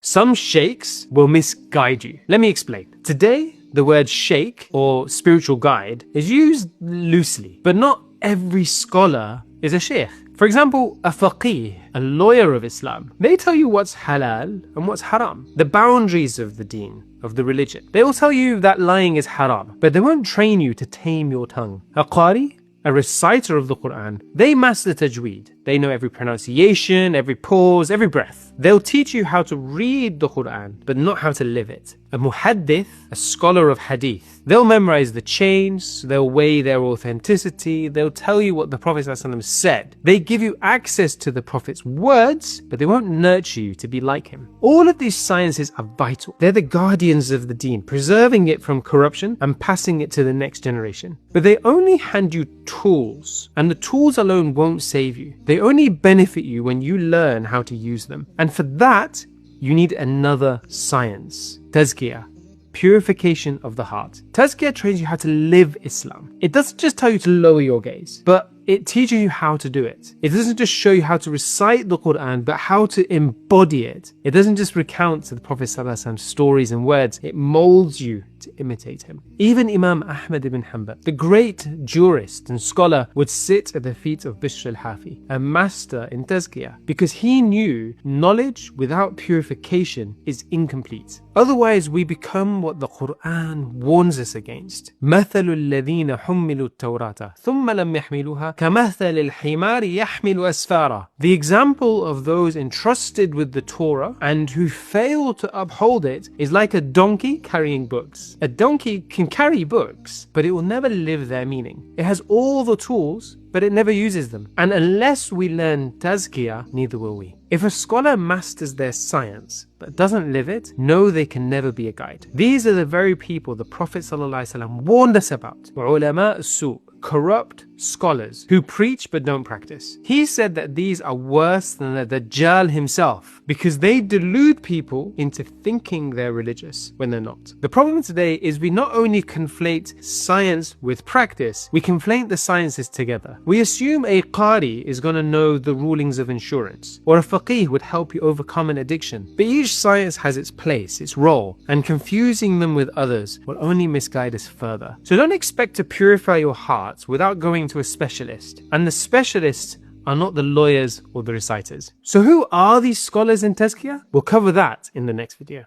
Some sheikhs will misguide you. Let me explain. Today, the word sheikh or spiritual guide is used loosely, but not every scholar is a sheikh. For example, a faqih, a lawyer of Islam, they tell you what's halal and what's haram, the boundaries of the deen, of the religion. They will tell you that lying is haram, but they won't train you to tame your tongue. A qari, a reciter of the Quran, they master tajweed. They know every pronunciation, every pause, every breath. They'll teach you how to read the Quran, but not how to live it. A muhaddith, a scholar of hadith, they'll memorize the chains, they'll weigh their authenticity, they'll tell you what the Prophet ﷺ said. They give you access to the Prophet's words, but they won't nurture you to be like him. All of these sciences are vital. They're the guardians of the deen, preserving it from corruption and passing it to the next generation. But they only hand you tools, and the tools alone won't save you. They only benefit you when you learn how to use them. And for that, you need another science, tazkiyah, purification of the heart. Tazkiyah trains you how to live Islam. It doesn't just tell you to lower your gaze, but it teaches you how to do it. It doesn't just show you how to recite the Quran, but how to embody it. It doesn't just recount the Prophet ﷺ's stories and words, it molds you to imitate him. Even Imam Ahmad ibn Hanbal, the great jurist and scholar, would sit at the feet of Bishr al-Hafi, a master in tazkiyah, because he knew knowledge without purification is incomplete. Otherwise, we become what the Quran warns us against. مَثَلُ الَّذِينَ حُمِّلُوا التَّوْرَاةَ ثُمَّ لَمْ يَحْمِلُوهَا كَمَثَلِ الْحِمَارِ يَحْمِلُ أَسْفَارًا. The example of those entrusted with the Torah and who fail to uphold it is like a donkey carrying books. A donkey can carry books, but it will never live their meaning. It has all the tools, but it never uses them. And unless we learn tazkiyah, neither will we. If a scholar masters their science but doesn't live it, know they can never be a guide. These are the very people the Prophet ﷺ warned us about. Ulama as-su', corrupt scholars who preach but don't practice. He said that these are worse than the Dajjal himself because they delude people into thinking they're religious when they're not. The problem today is we not only conflate science with practice, we conflate the sciences together. We assume a qari is going to know the rulings of insurance, or a faqih would help you overcome an addiction. But each science has its place, its role, and confusing them with others will only misguide us further. So don't expect to purify your hearts without going to a specialist. And the specialists are not the lawyers or the reciters. So who are these scholars in tazkiyah? We'll cover that in the next video.